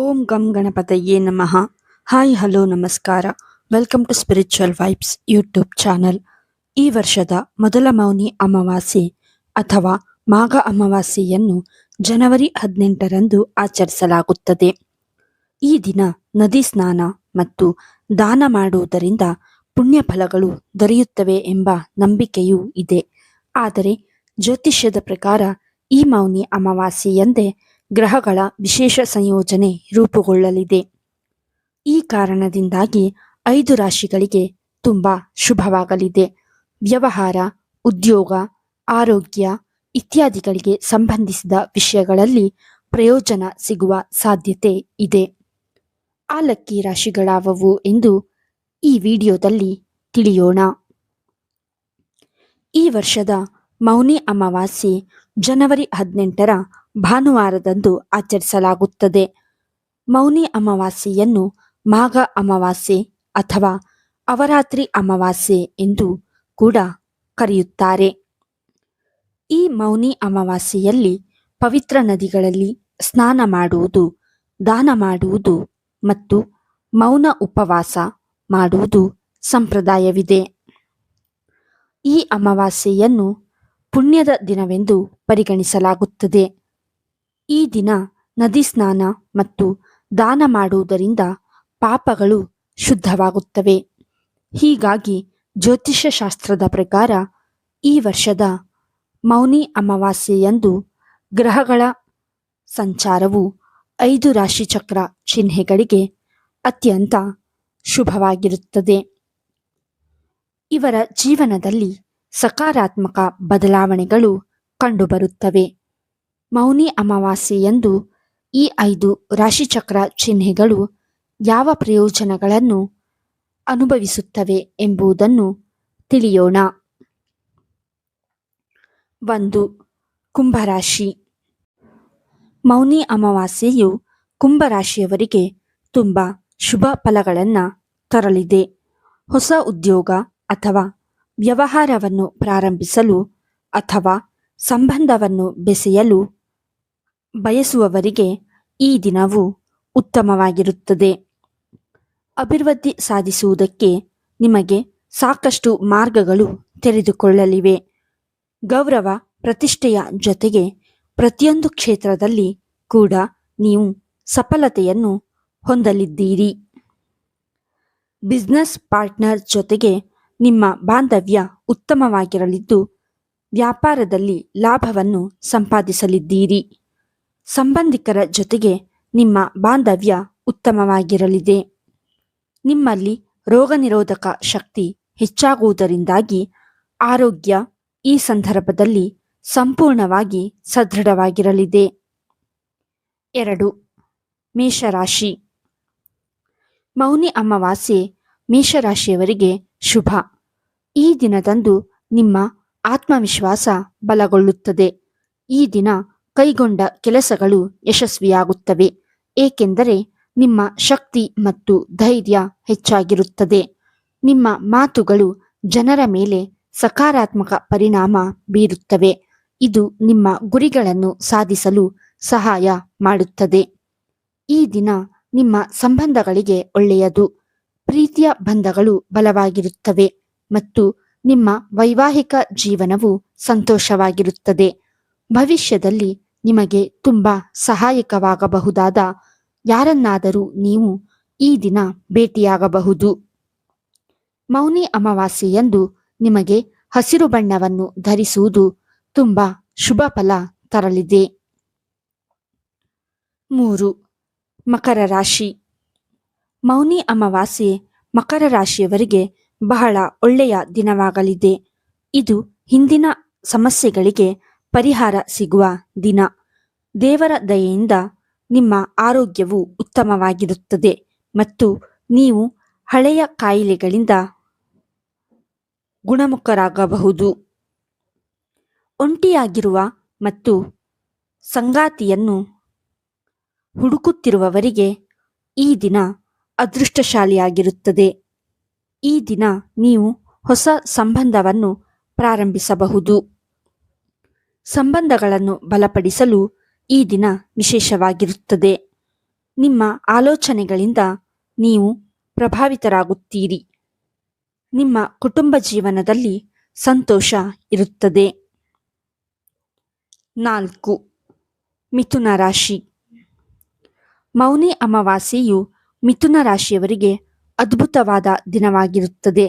ಓಂ ಗಂ ಗಣಪತಯೇ ನಮಃ. ಹಾಯ್ ಹಲೋ ನಮಸ್ಕಾರ. Welcome to spiritual vibes YouTube channel. ಈ ವರ್ಷದ ಮೊದಲ ಮೌನಿ ಅಮಾವಾಸ್ಯೆ ಅಥವಾ ಮಾಘ ಅಮಾವಾಸ್ಯೆಯನ್ನು ಜನವರಿ 18ರಂದು ಆಚರಿಸಲಾಗುತ್ತದೆ. ಈ ದಿನ ನದಿ ಸ್ನಾನ ಮತ್ತು ದಾನ ಮಾಡುವುದರಿಂದ ಪುಣ್ಯ ಫಲಗಳು ದೊರೆಯುತ್ತವೆ ಎಂಬ ನಂಬಿಕೆಯೂ ಇದೆ. ಆದರೆ ಜ್ಯೋತಿಷ್ಯದ ಪ್ರಕಾರ ಈ ಮೌನಿ ಅಮಾವಾಸ್ಯೆಯಂದೇ ಗ್ರಹಗಳ ವಿಶೇಷ ಸಂಯೋಜನೆ ರೂಪುಗೊಳ್ಳಲಿದೆ. ಈ ಕಾರಣದಿಂದಾಗಿ 5 ರಾಶಿಗಳಿಗೆ ತುಂಬಾ ಶುಭವಾಗಲಿದೆ. ವ್ಯವಹಾರ, ಉದ್ಯೋಗ, ಆರೋಗ್ಯ ಇತ್ಯಾದಿಗಳಿಗೆ ಸಂಬಂಧಿಸಿದ ವಿಷಯಗಳಲ್ಲಿ ಪ್ರಯೋಜನ ಸಿಗುವ ಸಾಧ್ಯತೆ ಇದೆ. ಆ ಲಕ್ಕಿ ರಾಶಿಗಳಾವವು ಎಂದು ಈ ವಿಡಿಯೋದಲ್ಲಿ ತಿಳಿಯೋಣ. ಈ ವರ್ಷದ ಮೌನಿ ಅಮಾವಾಸ್ಯೆ ಜನವರಿ 18ರ ಭಾನುವಾರದಂದು ಆಚರಿಸಲಾಗುತ್ತದೆ. ಮೌನಿ ಅಮಾವಾಸ್ಯೆಯನ್ನು ಮಾಘ ಅಮಾವಾಸ್ಯೆ ಅಥವಾ ಅವರಾತ್ರಿ ಅಮಾವಾಸ್ಯೆ ಎಂದು ಕೂಡ ಕರೆಯುತ್ತಾರೆ. ಈ ಮೌನಿ ಅಮಾವಾಸ್ಯೆಯಲ್ಲಿ ಪವಿತ್ರ ನದಿಗಳಲ್ಲಿ ಸ್ನಾನ ಮಾಡುವುದು, ದಾನ ಮಾಡುವುದು ಮತ್ತು ಮೌನ ಉಪವಾಸ ಮಾಡುವುದು ಸಂಪ್ರದಾಯವಿದೆ. ಈ ಅಮಾವಾಸ್ಯೆಯನ್ನು ಪುಣ್ಯದ ದಿನವೆಂದು ಪರಿಗಣಿಸಲಾಗುತ್ತದೆ. ಈ ದಿನ ನದಿ ಸ್ನಾನ ಮತ್ತು ದಾನ ಮಾಡುವುದರಿಂದ ಪಾಪಗಳು ಶುದ್ಧವಾಗುತ್ತವೆ. ಹೀಗಾಗಿ ಜ್ಯೋತಿಷ್ಯ ಶಾಸ್ತ್ರದ ಪ್ರಕಾರ ಈ ವರ್ಷದ ಮೌನಿ ಅಮಾವಾಸ್ಯೆಯಂದು ಗ್ರಹಗಳ ಸಂಚಾರವು 5 ರಾಶಿಚಕ್ರ ಚಿಹ್ನೆಗಳಿಗೆ ಅತ್ಯಂತ ಶುಭವಾಗಿರುತ್ತದೆ. ಇವರ ಜೀವನದಲ್ಲಿ ಸಕಾರಾತ್ಮಕ ಬದಲಾವಣೆಗಳು ಕಂಡುಬರುತ್ತವೆ. ಮೌನಿ ಅಮಾವಾಸ್ಯೆಯಂದು ಈ 5 ರಾಶಿಚಕ್ರ ಚಿಹ್ನೆಗಳು ಯಾವ ಪ್ರಯೋಜನಗಳನ್ನು ಅನುಭವಿಸುತ್ತವೆ ಎಂಬುದನ್ನು ತಿಳಿಯೋಣ. 1. ಕುಂಭರಾಶಿ. ಮೌನಿ ಅಮಾವಾಸ್ಯೆಯು ಕುಂಭರಾಶಿಯವರಿಗೆ ತುಂಬ ಶುಭ ಫಲಗಳನ್ನು ತರಲಿದೆ. ಹೊಸ ಉದ್ಯೋಗ ಅಥವಾ ವ್ಯವಹಾರವನ್ನು ಪ್ರಾರಂಭಿಸಲು ಅಥವಾ ಸಂಬಂಧವನ್ನು ಬೆಸೆಯಲು ಬಯಸುವವರಿಗೆ ಈ ದಿನವು ಉತ್ತಮವಾಗಿರುತ್ತದೆ. ಅಭಿವೃದ್ಧಿ ಸಾಧಿಸುವುದಕ್ಕೆ ನಿಮಗೆ ಸಾಕಷ್ಟು ಮಾರ್ಗಗಳು ತೆರೆದುಕೊಳ್ಳಲಿವೆ. ಗೌರವ ಪ್ರತಿಷ್ಠೆಯ ಜೊತೆಗೆ ಪ್ರತಿಯೊಂದು ಕ್ಷೇತ್ರದಲ್ಲಿ ಕೂಡ ನೀವು ಸಫಲತೆಯನ್ನು ಹೊಂದಲಿದ್ದೀರಿ. ಬಿಸ್ನೆಸ್ ಪಾರ್ಟ್ನರ್ ಜೊತೆಗೆ ನಿಮ್ಮ ಬಾಂಧವ್ಯ ಉತ್ತಮವಾಗಿರಲಿದ್ದು ವ್ಯಾಪಾರದಲ್ಲಿ ಲಾಭವನ್ನು ಸಂಪಾದಿಸಲಿದ್ದೀರಿ. ಸಂಬಂಧಿಕರ ಜೊತೆಗೆ ನಿಮ್ಮ ಬಾಂಧವ್ಯ ಉತ್ತಮವಾಗಿರಲಿದೆ. ನಿಮ್ಮಲ್ಲಿ ರೋಗ ನಿರೋಧಕ ಶಕ್ತಿ ಹೆಚ್ಚಾಗುವುದರಿಂದಾಗಿ ಆರೋಗ್ಯ ಈ ಸಂದರ್ಭದಲ್ಲಿ ಸಂಪೂರ್ಣವಾಗಿ ಸದೃಢವಾಗಿರಲಿದೆ. 2. ಮೇಷರಾಶಿ. ಮೌನಿ ಅಮಾವಾಸ್ಯೆ ಮೇಷರಾಶಿಯವರಿಗೆ ಶುಭ. ಈ ದಿನದಂದು ನಿಮ್ಮ ಆತ್ಮವಿಶ್ವಾಸ ಬಲಗೊಳ್ಳುತ್ತದೆ. ಈ ದಿನ ಕೈಗೊಂಡ ಕೆಲಸಗಳು ಯಶಸ್ವಿಯಾಗುತ್ತವೆ, ಏಕೆಂದರೆ ನಿಮ್ಮ ಶಕ್ತಿ ಮತ್ತು ಧೈರ್ಯ ಹೆಚ್ಚಾಗಿರುತ್ತದೆ. ನಿಮ್ಮ ಮಾತುಗಳು ಜನರ ಮೇಲೆ ಸಕಾರಾತ್ಮಕ ಪರಿಣಾಮ ಬೀರುತ್ತವೆ. ಇದು ನಿಮ್ಮ ಗುರಿಗಳನ್ನು ಸಾಧಿಸಲು ಸಹಾಯ ಮಾಡುತ್ತದೆ. ಈ ದಿನ ನಿಮ್ಮ ಸಂಬಂಧಗಳಿಗೆ ಒಳ್ಳೆಯದು. ಪ್ರೀತಿಯ ಬಂಧಗಳು ಬಲವಾಗಿರುತ್ತವೆ ಮತ್ತು ನಿಮ್ಮ ವೈವಾಹಿಕ ಜೀವನವು ಸಂತೋಷವಾಗಿರುತ್ತದೆ. ಭವಿಷ್ಯದಲ್ಲಿ ನಿಮಗೆ ತುಂಬಾ ಸಹಾಯಕವಾಗಬಹುದಾದ ಯಾರನ್ನಾದರೂ ನೀವು ಈ ದಿನ ಭೇಟಿಯಾಗಬಹುದು. ಮೌನಿ ಅಮಾವಾಸ್ಯೆಯಂದು ನಿಮಗೆ ಹಸಿರು ಬಣ್ಣವನ್ನು ಧರಿಸುವುದು ತುಂಬಾ ಶುಭ ಫಲ ತರಲಿದೆ. 3. ಮಕರ ರಾಶಿ. ಮೌನಿ ಅಮಾವಾಸ್ಯೆ ಮಕರ ರಾಶಿಯವರಿಗೆ ಬಹಳ ಒಳ್ಳೆಯ ದಿನವಾಗಲಿದೆ. ಇದು ಹಿಂದಿನ ಸಮಸ್ಯೆಗಳಿಗೆ ಪರಿಹಾರ ಸಿಗುವ ದಿನ. ದೇವರ ದಯೆಯಿಂದ ನಿಮ್ಮ ಆರೋಗ್ಯವು ಉತ್ತಮವಾಗಿರುತ್ತದೆ ಮತ್ತು ನೀವು ಹಳೆಯ ಕಾಯಿಲೆಗಳಿಂದ ಗುಣಮುಖರಾಗಬಹುದು. ಒಂಟಿಯಾಗಿರುವ ಮತ್ತು ಸಂಗಾತಿಯನ್ನು ಹುಡುಕುತ್ತಿರುವವರಿಗೆ ಈ ದಿನ ಅದೃಷ್ಟಶಾಲಿಯಾಗಿರುತ್ತದೆ. ಈ ದಿನ ನೀವು ಹೊಸ ಸಂಬಂಧವನ್ನು ಪ್ರಾರಂಭಿಸಬಹುದು. ಸಂಬಂಧಗಳನ್ನು ಬಲಪಡಿಸಲು ಈ ದಿನ ವಿಶೇಷವಾಗಿರುತ್ತದೆ. ನಿಮ್ಮ ಆಲೋಚನೆಗಳಿಂದ ನೀವು ಪ್ರಭಾವಿತರಾಗುತ್ತೀರಿ. ನಿಮ್ಮ ಕುಟುಂಬ ಜೀವನದಲ್ಲಿ ಸಂತೋಷ ಇರುತ್ತದೆ. 4. ಮಿಥುನ ರಾಶಿ. ಮೌನಿ ಅಮಾವಾಸ್ಯೆಯು ಮಿಥುನ ರಾಶಿಯವರಿಗೆ ಅದ್ಭುತವಾದ ದಿನವಾಗಿರುತ್ತದೆ.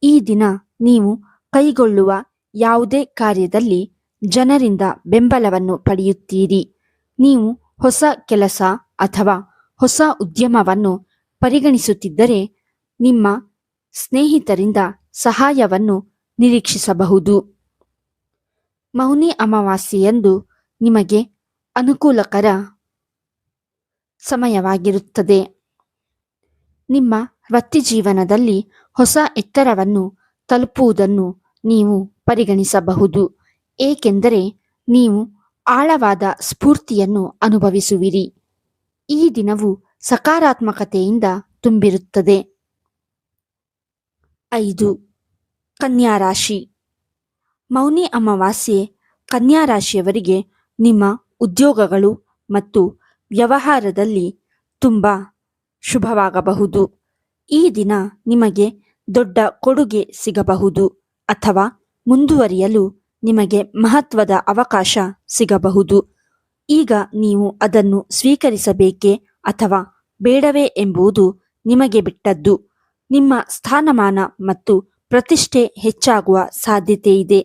ಈ ದಿನ ನೀವು ಕೈಗೊಳ್ಳುವ ಯಾವುದೇ ಕಾರ್ಯದಲ್ಲಿ ಜನರಿಂದ ಬೆಂಬಲವನ್ನು ಪಡೆಯುತ್ತೀರಿ. ನೀವು ಹೊಸ ಕೆಲಸ ಅಥವಾ ಹೊಸ ಉದ್ಯಮವನ್ನು ಪರಿಗಣಿಸುತ್ತಿದ್ದರೆ ನಿಮ್ಮ ಸ್ನೇಹಿತರಿಂದ ಸಹಾಯವನ್ನು ನಿರೀಕ್ಷಿಸಬಹುದು. ಮೌನಿ ಅಮಾವಾಸ್ಯೆಯಂದು ನಿಮಗೆ ಅನುಕೂಲಕರ ಸಮಯವಾಗಿರುತ್ತದೆ. ನಿಮ್ಮ ವೃತ್ತಿಜೀವನದಲ್ಲಿ ಹೊಸ ಎತ್ತರವನ್ನು ತಲುಪುವುದನ್ನು ನೀವು ಪರಿಗಣಿಸಬಹುದು, ಏಕೆಂದರೆ ನೀವು ಆಳವಾದ ಸ್ಫೂರ್ತಿಯನ್ನು ಅನುಭವಿಸುವಿರಿ. ಈ ದಿನವು ಸಕಾರಾತ್ಮಕತೆಯಿಂದ ತುಂಬಿರುತ್ತದೆ. 5. ಕನ್ಯಾ ರಾಶಿ. ಮೌನಿ ಅಮಾವಾಸ್ಯೆ ಕನ್ಯಾ ರಾಶಿಯವರಿಗೆ ನಿಮ್ಮ ಉದ್ಯೋಗಗಳು ಮತ್ತು ವ್ಯವಹಾರದಲ್ಲಿ ತುಂಬ ಶುಭವಾಗಬಹುದು. ಈ ದಿನ ನಿಮಗೆ ದೊಡ್ಡ ಕೊಡುಗೆ ಸಿಗಬಹುದು ಅಥವಾ ಮುಂದುವರಿಯಲು ನಿಮಗೆ ಮಹತ್ವದ ಅವಕಾಶ ಸಿಗಬಹುದು. ಈಗ ನೀವು ಅದನ್ನು ಸ್ವೀಕರಿಸಬೇಕೇ ಅಥವಾ ಬೇಡವೇ ಎಂಬುದು ನಿಮಗೆ ಬಿಟ್ಟದ್ದು. ನಿಮ್ಮ ಸ್ಥಾನಮಾನ ಮತ್ತು ಪ್ರತಿಷ್ಠೆ ಹೆಚ್ಚಾಗುವ ಸಾಧ್ಯತೆ ಇದೆ.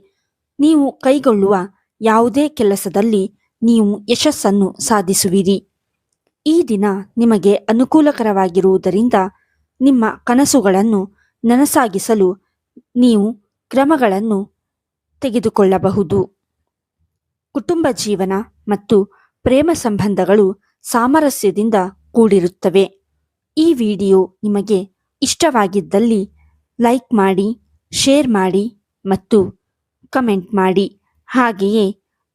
ನೀವು ಕೈಗೊಳ್ಳುವ ಯಾವುದೇ ಕೆಲಸದಲ್ಲಿ ನೀವು ಯಶಸ್ಸನ್ನು ಸಾಧಿಸುವಿರಿ. ಈ ದಿನ ನಿಮಗೆ ಅನುಕೂಲಕರವಾಗಿರುವುದರಿಂದ ನಿಮ್ಮ ಕನಸುಗಳನ್ನು ನನಸಾಗಿಸಲು ನೀವು ಕ್ರಮಗಳನ್ನು ತೆಗೆದುಕೊಳ್ಳಬಹುದು. ಕುಟುಂಬ ಜೀವನ ಮತ್ತು ಪ್ರೇಮ ಸಂಬಂಧಗಳು ಸಾಮರಸ್ಯದಿಂದ ಕೂಡಿರುತ್ತವೆ. ಈ ವಿಡಿಯೋ ನಿಮಗೆ ಇಷ್ಟವಾಗಿದ್ದಲ್ಲಿ ಲೈಕ್ ಮಾಡಿ, ಶೇರ್ ಮಾಡಿ ಮತ್ತು ಕಮೆಂಟ್ ಮಾಡಿ. ಹಾಗೆಯೇ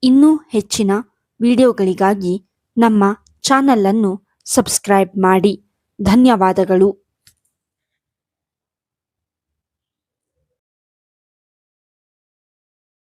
ಇನ್ನೂ ಹೆಚ್ಚಿನ ವಿಡಿಯೋಗಳಿಗಾಗಿ ನಮ್ಮ ಚಾನಲನ್ನು ಸಬ್ಸ್ಕ್ರೈಬ್ ಮಾಡಿ. ಧನ್ಯವಾದಗಳು.